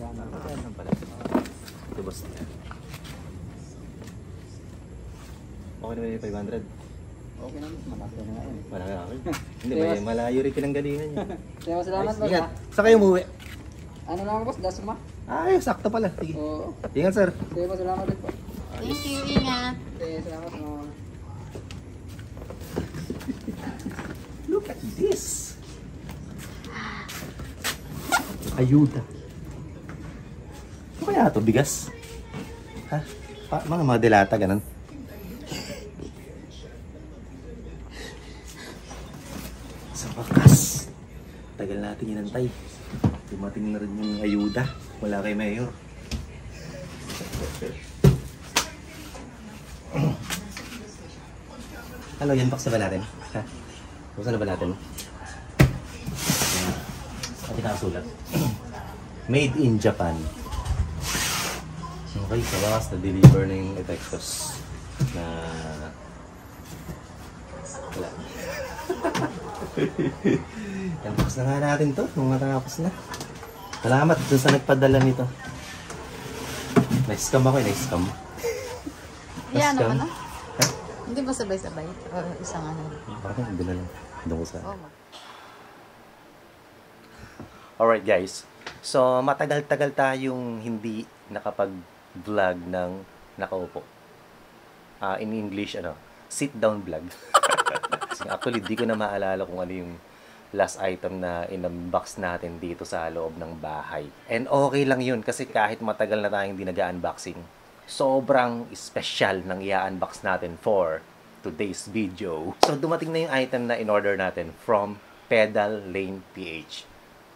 Ano pala? Tubos na yan. Okay na ba yung 500? Okay naman, malaki na nga yun. Malaki ako. Hindi ba yung malayo rin pinanggalingan niya? Salamat boss. Ingat. Saan kayo umuwi? Ano lang boss, dasma? Ay, sakto pala. Sige. Oo. Ingat sir. Sige boss, salamat din po. Thank you, ingat. Sige, salamat mo. Look at this. Ayuda. Ano kaya ito? Bigas? Ha? Mga delata, ganun. Sa wakas. Tagal natin inantay. Dumating na rin yung ayuda. Wala kay Mayor. Ano yan? Box na ba natin? Ha? Box na ba natin? At nakasulat. Made in Japan. Okay, sa wakas na-deliver na yung Epexos na wala. Yan, box na nga natin to nung matapos na. Salamat dun sa nagpadala nito. Na-scam ako, na-scam. Yan naman ah. Hindi ba sabay-sabay? O isang ano? Parang hindi na lang. Doon ko sa... Oh. Alright guys. So, matagal-tagal tayong hindi nakapag-vlog ng nakaupo. In English, sit-down vlog. Actually, di ko na maalala kung ano yung last item na in-unbox natin dito sa loob ng bahay. And okay lang yun kasi kahit matagal na tayong hindi nag-unboxing, sobrang special ng i-unbox natin for today's video. So, dumating na yung item na in-order natin from Pedal Lane PH.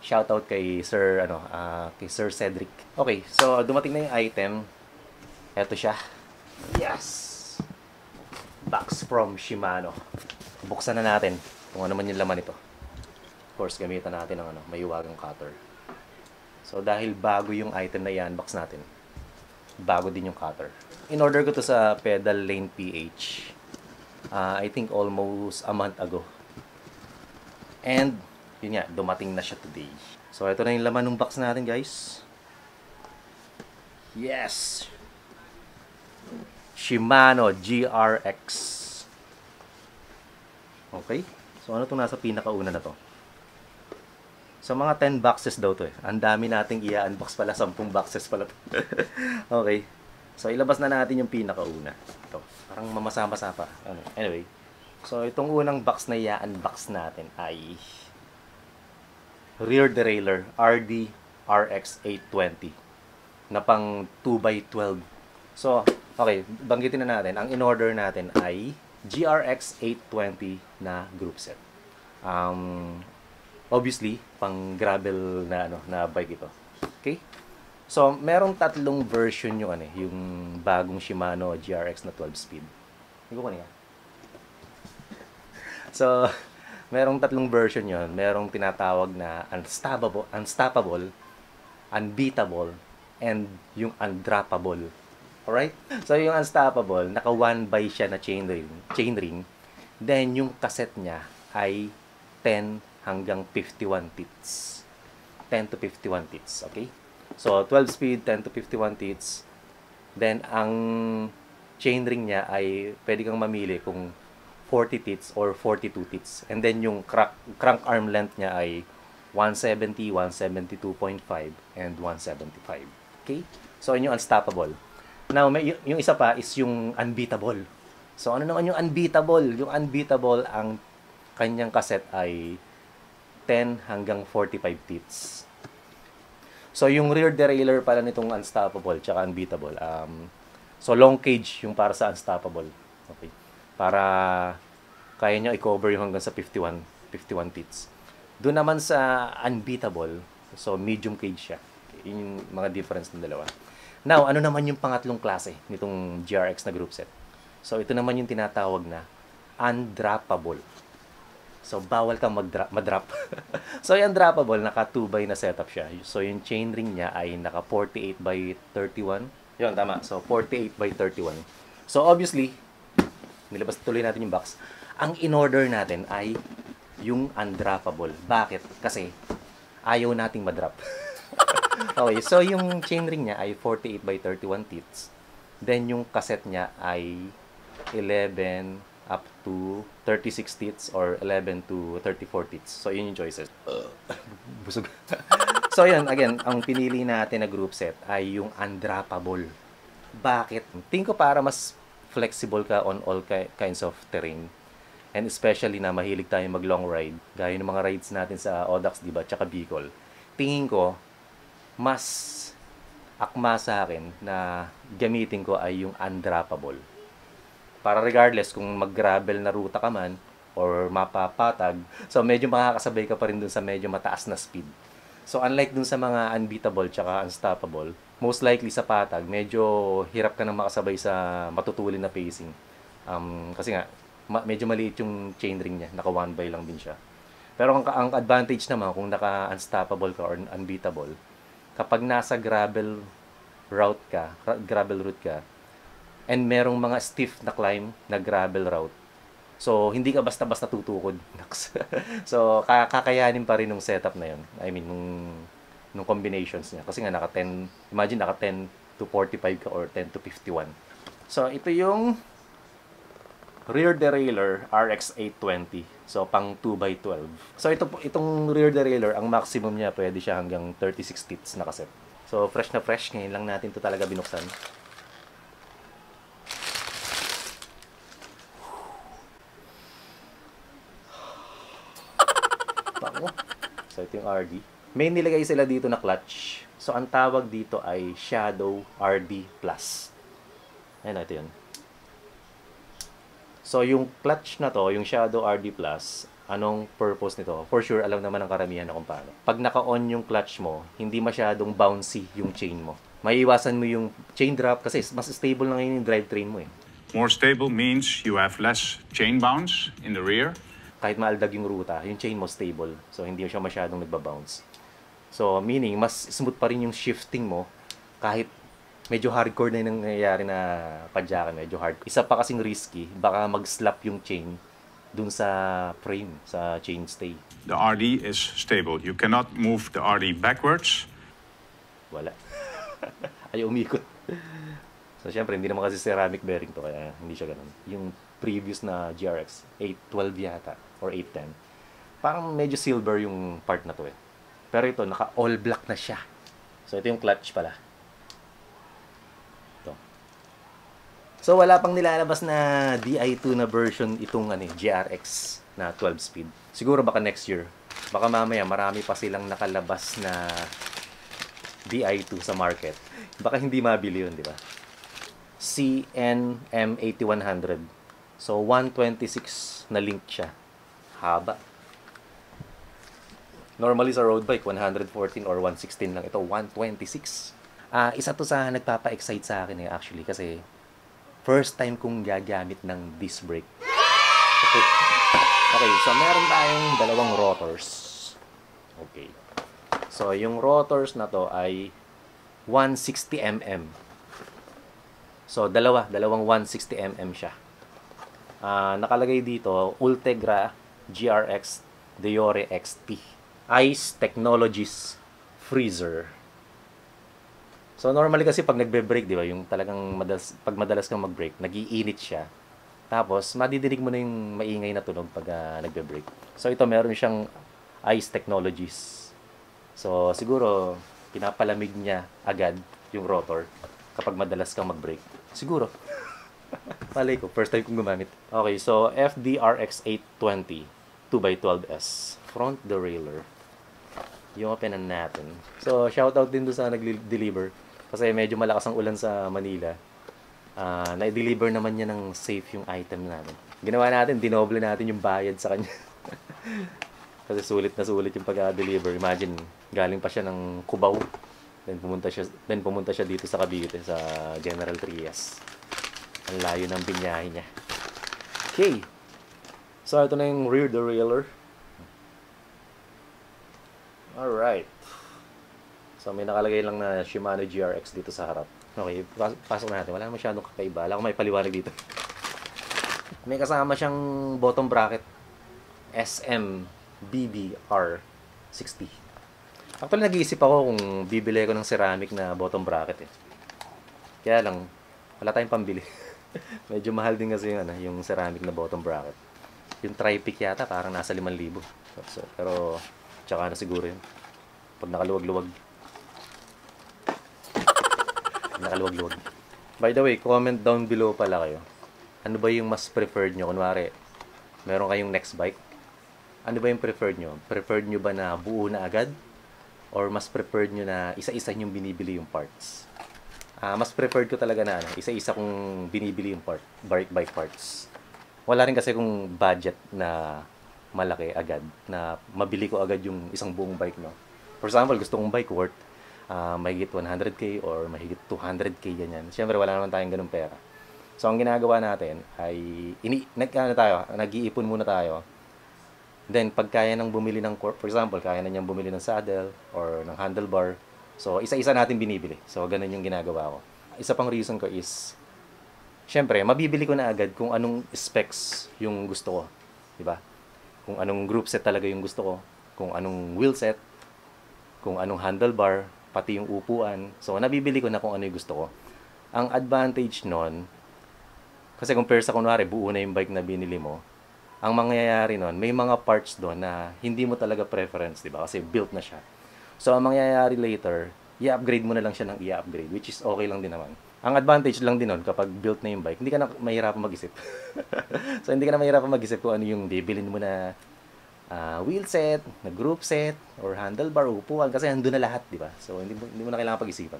Shoutout kay Sir, kay Sir Cedric. Okay, so dumating na yung item. Eto siya. Yes! Box from Shimano. Buksan na natin kung ano man yung laman nito. Of course, gamitan natin ng mayuwagang cutter. So, dahil bago yung item na i-unbox natin, bago din yung cutter. In-order ko to sa Pedal Lane PH. I think almost a month ago. And, yun nga, dumating na siya today. So, ito na yung laman ng box natin, guys. Yes! Shimano GRX. Okay. So, ano itong nasa pinakauna na to? So, mga 10 boxes daw to eh. Ang dami nating i-unbox pala. 10 boxes pala to. Okay. So, ilabas na natin yung pinakauna. Ito. Parang mamasa-masa pa. Anyway. So, itong unang box na i-unbox natin ay rear derailleur RD RX 820 na pang 2x12. So, okay. Banggitin na natin. Ang in-order natin ay GRX 820 na group set. Obviously, pang gravel na na bike ito. Okay? So, merong tatlong version yung yung bagong Shimano GRX na 12 speed. Hindi ko kanina. So, merong tatlong version yon. Merong tinatawag na unstoppable, unbeatable, and yung undroppable. Alright? So, yung unstoppable, naka 1x siya na chainring. Then, yung cassette niya ay 10 hanggang 51 teats. 10 to 51 teats, okay? So, 12 speed, 10 to 51 teats. Then, ang chainring niya ay pwede kang mamili kung 40 teats or 42 teats. And then, yung crank arm length niya ay 170, 172.5, and 175. Okay? So, yun yung unstoppable. Now, yung isa pa is yung unbeatable. So, ano naman yung unbeatable? Yung unbeatable, ang kanyang cassette ay 10 hanggang 45 teats. So, yung rear derailleur pala nitong unstoppable tsaka unbeatable. So, long cage yung para sa unstoppable. Okay. Para kaya nyo i-cover yung hanggang sa 51 teats. Doon naman sa unbeatable, so medium cage siya. Okay. Yun yung mga difference ng dalawa. Now, ano naman yung pangatlong klase nitong GRX na group set? So, ito naman yung tinatawag na undroppable. So, bawal kang madrop. So, yung droppable, naka 2x na setup siya. So, yung chainring niya ay naka 48x31. Yun, tama. So, 48x31. So, obviously, nilabas tuloy natin yung box. Ang in-order natin ay yung undroppable. Bakit? Kasi, ayaw nating madrop. Okay, so yung chainring niya ay 48 by 31 teats. Then yung cassette niya ay 11 up to 36 teats or 11 to 34 teats. So yun yung choices. Busog. So yun, again, ang pinili natin na group set ay yung undroppable. Bakit? Tingin ko para mas flexible ka on all kinds of terrain. And especially na mahilig tayo mag long ride, gaya ng mga rides natin sa Audax, diba, tsaka Bicol. Tingin ko, mas akma sa akin na gamitin ko ay yung undroppable. Para regardless kung mag-gravel na ruta ka man or mapapatag, so medyo makakasabay ka pa rin dun sa medyo mataas na speed. So unlike dun sa mga unbeatable tsaka unstoppable, most likely sa patag, medyo hirap ka nang makasabay sa matutulin na pacing. Kasi nga, medyo maliit yung chainring niya, naka 1x lang din siya. Pero ang advantage naman kung naka-unstoppable ka or unbeatable, kapag nasa gravel route ka, and merong mga stiff na climb na gravel route, so hindi ka basta-basta tutukod. So kakayanin pa rin ng setup na yun. I mean, nung combinations niya. Kasi nga imagine naka 10 to 45 ka or 10 to 51. So ito yung rear derailleur RX 820. So pang 2x12. So itong rear derailleur, ang maximum niya pwede siya hanggang 36 teats na cassette. So fresh na fresh, ngayon lang natin to talaga binuksan. Bango. So ito yung RD. May nilagay sila dito na clutch. So ang tawag dito ay Shadow RD Plus. Ayun, ito yun. So, yung clutch na to, yung Shadow RD Plus, anong purpose nito? For sure, alam naman ng karamihan na kung paano. Pag naka-on yung clutch mo, hindi masyadong bouncy yung chain mo. Maiiwasan mo yung chain drop kasi mas stable na ngayon yung drivetrain mo eh. More stable means you have less chain bounce in the rear. Kahit maaldag yung ruta, yung chain mo stable. So, hindi siya masyadong nagbabounce. So, meaning, mas smooth pa rin yung shifting mo kahit medyo hardcore na yung nangyayari na padyakan, medyo hard. Isa pa kasing risky, baka mag-slap yung chain dun sa frame, sa chain stay. The RD is stable. You cannot move the RD backwards. Wala. Ayaw umikot. So, syempre, hindi naman kasi ceramic bearing to, kaya hindi siya ganun. Yung previous na GRX, 812 yata, or 810, parang medyo silver yung part na to eh. Pero ito, naka-all black na siya. So, ito yung clutch pala. So, wala pang nilalabas na Di2 na version itong GRX na 12 speed. Siguro baka next year. Baka mamaya marami pa silang nakalabas na Di2 sa market. Baka hindi mabili yun, di ba? CNM8100. So, 126 na link siya. Haba. Normally sa road bike, 114 or 116 lang. Ito, 126. Isa to sa nagpapa-excite sa akin actually kasi first time kong gagamit ng disc brake. Okay, so meron tayong dalawang rotors. Okay. So, yung rotors na to ay 160mm. So, dalawang 160mm siya. Nakalagay dito, Ultegra GRX Deore XT. Ice Technologies Freezer. So, normally kasi pag nagbe-brake, di ba, yung talagang pag madalas kang mag-brake, nag-iinit siya. Tapos, madidinig mo na yung maingay na tunog pag nagbe-brake. So, ito meron siyang Ice Technologies. So, siguro, pinapalamig niya agad yung rotor kapag madalas kang mag-brake. Siguro. Malay ko, first time kong gumamit. Okay, so, FDRX 820 2x12S. Front derailleur. Yung openan natin. So, shoutout din doon sa nag-deliver. Kasi medyo malakas ang ulan sa Manila. Na-deliver naman niya ng safe yung item natin. Ginawa natin, dinoble natin yung bayad sa kanya. Kasi sulit na sulit yung pag-deliver. Imagine, galing pa siya ng Cubao. Then pumunta siya dito sa Cavite, sa General Trias. Ang layo ng binyahe niya. Okay. So, ito na yung rear derailleur. Alright. So, may nakalagay lang na Shimano GRX dito sa harap. Okay, pasok na natin. Wala na masyadong kakaiba. Wala akong may paliwanag dito. May kasama siyang bottom bracket SM BBR 60. Actually, nag-iisip ako kung bibili ko ng ceramic na bottom bracket eh. Kaya lang, wala tayong pambili. Medyo mahal din kasi yung ceramic na bottom bracket. Yung tri-pick yata, parang nasa 5,000. Pero, tsaka na siguro yun. Pag nakaluwag-luwag. Nakaluwag-luwag. By the way, comment down below pala kayo. Ano ba yung mas preferred nyo? Kunwari, meron kayong next bike. Ano ba yung preferred nyo? Preferred nyo ba na buo na agad? Or mas preferred nyo na isa-isa yung binibili yung parts? Mas preferred ko talaga na isa-isa kong binibili yung bike parts. Wala rin kasi kung budget na malaki agad, na mabili ko agad yung isang buong bike, no? For example, gusto kong bike worth mahigit 100k or mahigit 200k ganyan. Siyempre, wala naman tayong ganung pera. So, ang ginagawa natin ay nag-iipon muna tayo. Then, pag kaya nang bumili ng, for example, kaya na niyang bumili ng saddle or ng handlebar, so, isa-isa natin binibili. So, ganun yung ginagawa ko. Isa pang reason ko is, syempre, mabibili ko na agad kung anong specs yung gusto ko. Diba? Kung anong group set talaga yung gusto ko. Kung anong wheel set. Kung anong handlebar. Pati yung upuan. So, nabibili ko na kung ano yung gusto ko. Ang advantage nun, kasi compare sa kunwari, buo na yung bike na binili mo, ang mangyayari nun, may mga parts doon na hindi mo talaga preference, di ba? Kasi built na siya. So, ang mangyayari later, i-upgrade mo na lang siya ng i-upgrade, which is okay lang din naman. Ang advantage lang din nun, kapag built na yung bike, hindi ka na mahirapan mag-isip. So, hindi ka na mahirapan mag-isip kung ano yung bibilin mo na wheel set, na group set, or handlebar, upuan, kasi nandun na lahat, di ba? So, hindi mo na kailangan pag-isipan.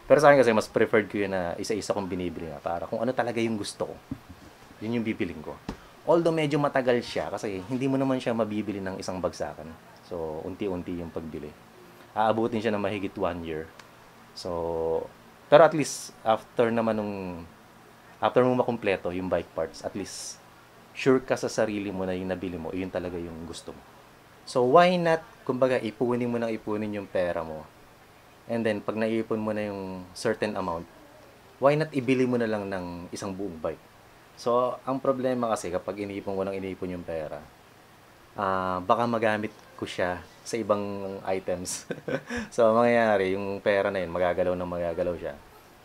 Pero sa akin kasi, mas preferred ko yun na isa-isa kong binibili na para kung ano talaga yung gusto ko. Yun yung bibiling ko. Although medyo matagal siya, kasi hindi mo naman siya mabibili ng isang bagsakan. So, unti-unti yung pagbili. Aabutin siya ng mahigit 1 year. So, pero at least, after mo makumpleto yung bike parts, at least, sure ka sa sarili mo na yung nabili mo, yun talaga yung gusto mo. So, why not, kumbaga, ipunin mo yung pera mo. And then, pag naipon mo na yung certain amount, why not ibili mo na lang ng isang buong bike? So, ang problema kasi, kapag iniipon yung pera, baka magamit ko siya sa ibang items. So, mangyayari, yung pera na yun, magagalaw siya.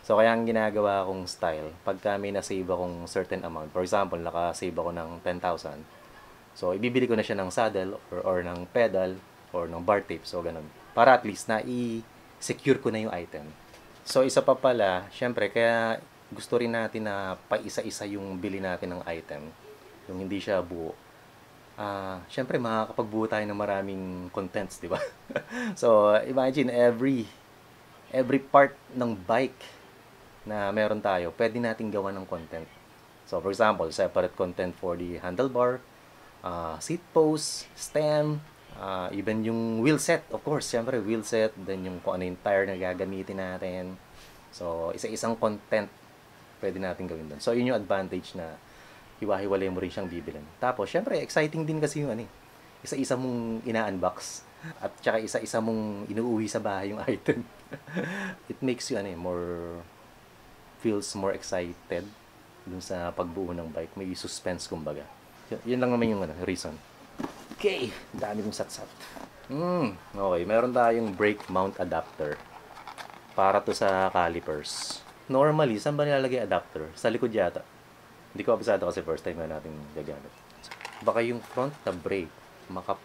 So, kaya ang ginagawa kong style, pagka may na-save akong certain amount, for example, naka-save ako ng 10,000, so, ibibili ko na siya ng saddle, or ng pedal, or ng bar tape, so, ganun. Para at least na i-secure ko na yung item. So, isa pa pala, syempre, kaya gusto rin natin na paisa-isa yung bili natin ng item, yung hindi siya buo. Syempre, makakapagbuo tayo ng maraming contents, di ba? So, imagine, every part ng bike na meron tayo, pwede nating gawa ng content. So, for example, separate content for the handlebar, seat post, stem, even yung wheel set, of course, syempre, wheel set, then yung kung ano yung tire na gagamitin natin. So, isa-isang content pwede natin gawin doon. So, yun yung advantage na hiwa-hiwalay mo rin siyang bibilin. Tapos, syempre, exciting din kasi yung isa-isa mong ina-unbox at tsaka isa-isa mong inuuwi sa bahay yung item. It makes you feels more excited dun sa pagbuo ng bike. May suspense, kumbaga. Yun lang naman yung reason. Okay, dami kong satsat. Okay, meron tayong brake mount adapter para to sa calipers. Normally, saan ba nilalagay adapter? Sa likod yata. Hindi ko abisado kasi first time na natin gagamit. Baka yung front na brake,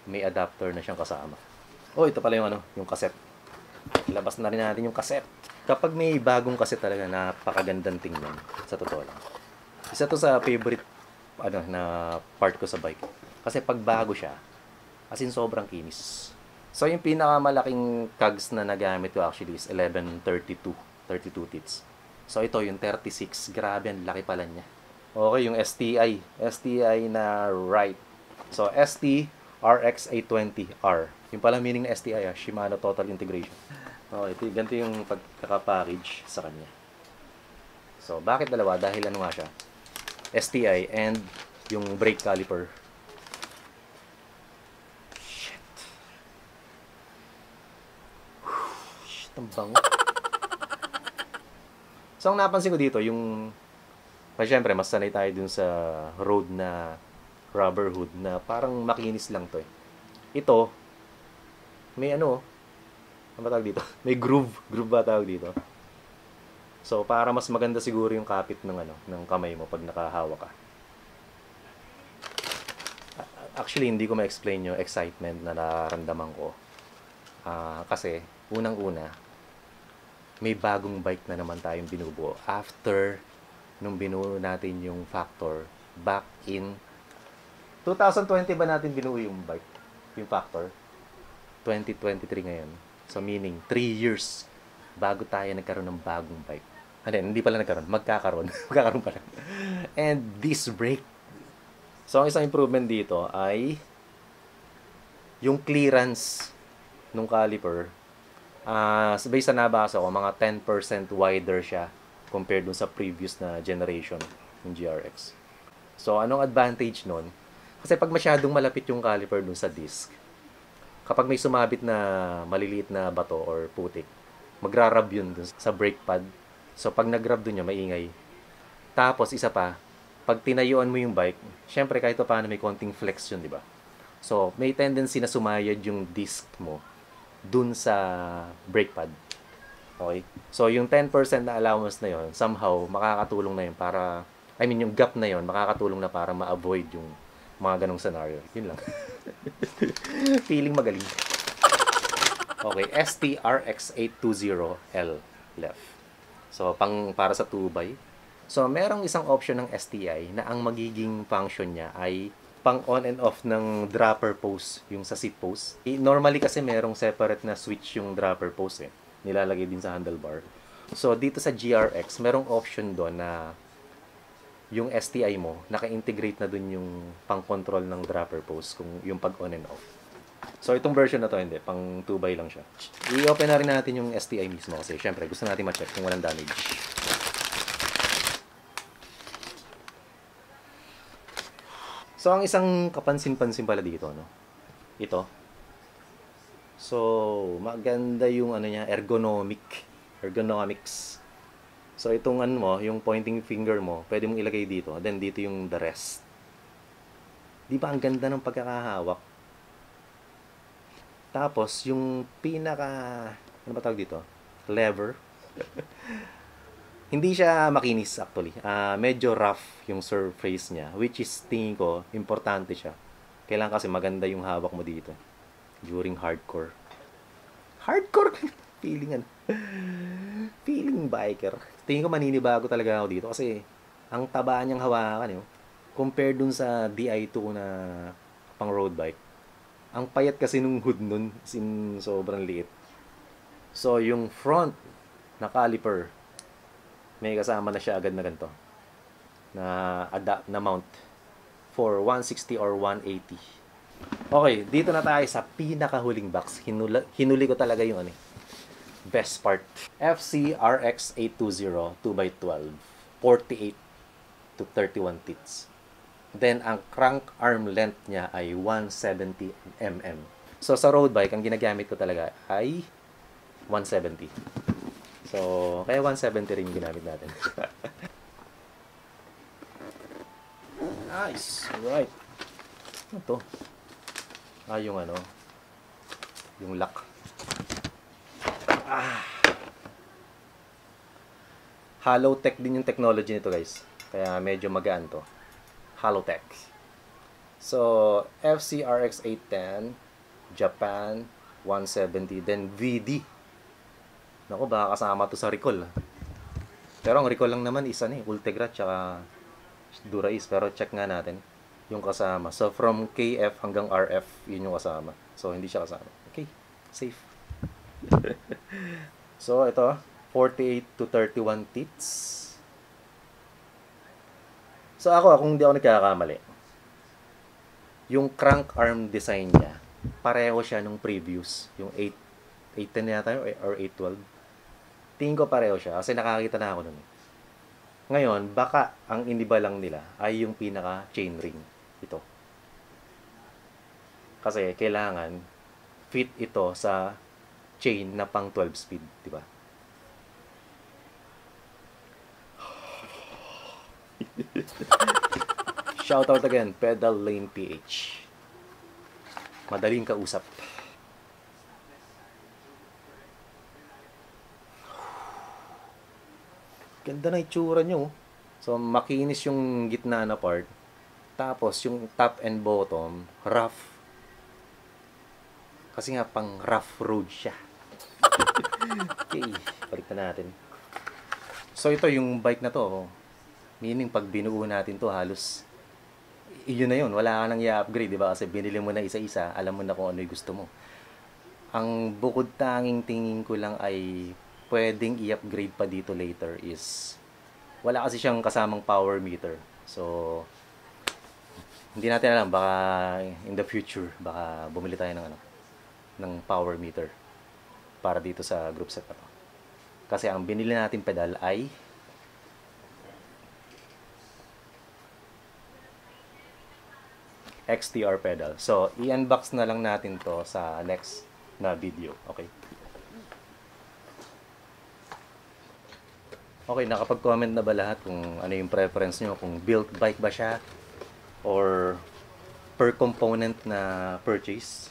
may adapter na siyang kasama. Oh, ito pala yung cassette. Ilabas na rin natin yung cassette. Kapag may bagong cassette talaga, napakagandang tingnan. Sa totoo lang. Isa to sa favorite na part ko sa bike. Kasi pag bago siya, as in sobrang kinis. So, yung pinakamalaking cogs na nagamit ko actually is 1132 teeth. So, ito yung 36. Grabe, ang laki pala niya. Okay, yung STI na right. So, ST RX820R. Yung pala meaning na STI, Shimano Total Integration. Okay, ganito yung pagkaka-package sa kanya. So, bakit dalawa? Dahil nga siya? STI and yung brake caliper. Shit, ang bango. So, ang napansin ko dito, syempre, mas sanay tayo dun sa road na rubber hood na parang makinis lang to eh. Ito, may Ano ba tawag dito? May groove. Groove ba tawag dito? So, para mas maganda siguro yung kapit ng, ng kamay mo pag nakahawak ka. Actually, hindi ko ma-explain yung excitement na nararamdaman ko. Kasi, unang-una, may bagong bike na naman tayong binubuo. After nung binuo natin yung Factor, back in 2020 ba natin binuo yung bike? Yung Factor? 2023 ngayon. So, meaning, 3 years bago tayo nagkaroon ng bagong bike. Hindi pala nagkaroon. Magkakaroon. Magkakaroon pala. And disc brake. So, ang isang improvement dito ay yung clearance ng caliper. Based sa nabasa ko, mga 10% wider siya compared dun sa previous na generation ng GRX. So, anong advantage nun? Kasi pag masyadong malapit yung caliper dun sa disc, kapag may sumabit na maliliit na bato or putik, magra-rub yun dun sa brake pad. So, pag nag-rub dun yun, maingay. Tapos, isa pa, pag tinayuan mo yung bike, syempre kahit pa paano may konting flex yun, di ba? So, may tendency na sumayad yung disc mo dun sa brake pad. Okay? So, yung 10% na allowance na yun, somehow, makakatulong na yun para, yung gap na yun, makakatulong na para ma-avoid yung mga ganong scenario. Yun lang. Feeling magaling. Okay, STRX820L left. So, para sa 2x. So, merong isang option ng STI na ang magiging function niya ay pang on and off ng dropper post, yung sa seat post. Normally kasi merong separate na switch yung dropper post nilalagay din sa handlebar. So, dito sa GRX, merong option doon na yung STI mo, naka-integrate na dun yung pang-control ng dropper post, kung yung pag-on and off. So, itong version na to, hindi. Pang 2x lang siya. I-open na rin natin yung STI mismo kasi, syempre, gusto natin ma-check kung walang damage. So, ang isang kapansin-pansin pala dito, ito. So, maganda yung ergonomics. So, itong yung pointing finger mo, pwede mong ilagay dito. Then, dito yung the rest. Di ba ang ganda ng pagkakahawak? Tapos, yung ano ba tawag dito? Lever. Hindi siya makinis actually. Medyo rough yung surface niya, which is tingin ko, importante siya. Kailangan kasi maganda yung hawak mo dito during hardcore. Hardcore? Feeling biker. Tingin ko maninibago talaga ako dito kasi ang taba niyang hawakan compared dun sa Di2 na pang road bike. Ang payat kasi nung hood nun, sobrang liit. So, yung front na caliper, may kasama na siya agad na ganito. Na mount for 160 or 180. Okay, dito na tayo sa pinakahuling box. Hinuli ko talaga yung best part. FCRX820 2x12, 48 to 31 teeth. Then, ang crank arm length niya ay 170 mm. So, sa road bike, ang ginagamit ko talaga ay 170. So, kaya 170 rin yung ginamit natin. Nice! Alright. Ano to? Yung lock. Halotech din yung technology nito, guys. Kaya medyo magaan to. Halotech. So, FCRX810, Japan, 170, then VD. Naku, baka kasama to sa recall. Pero ang recall lang naman isa Ultegra tsaka Durais. Pero check nga natin yung kasama. So, from KF hanggang RF, yun yung kasama. So, hindi siya kasama. Okay, safe. So, ito, 48 to 31 teeth. So, kung hindi ako nagkakamali, yung crank arm design niya, pareho siya nung previous. Yung 810 yata or 812. Tingin ko pareho siya kasi nakakita na ako nun. Ngayon, baka ang iniba lang nila ay yung pinaka chainring. Ito. Kasi kailangan fit ito sa chain na pang 12 speed, di ba? Shout out again, Pedal Lane PH. Madaling kausap. Ganda na itsura nyo. So, makinis yung gitna na part. Tapos, yung top and bottom, rough. Kasi nga, pang rough road siya. Okay, balik na natin. So, ito yung bike na to. Meaning, pag binuo natin to, halos, yun na yun. Wala ka nang i-upgrade, di ba? Kasi binili mo na isa-isa, alam mo na kung ano yung gusto mo. Ang bukod tanging tingin ko lang ay pwedeng i-upgrade pa dito later is wala kasi siyang kasamang power meter. So, hindi natin alam. Baka in the future, baka bumili tayo ng power meter para dito sa group set na to. Kasi ang binili natin pedal ay XTR pedal. So, i-unbox na lang natin to sa next na video. Okay? Okay, nakapag-comment na ba lahat kung ano yung preference nyo? Kung built bike ba siya? Or per component na purchase?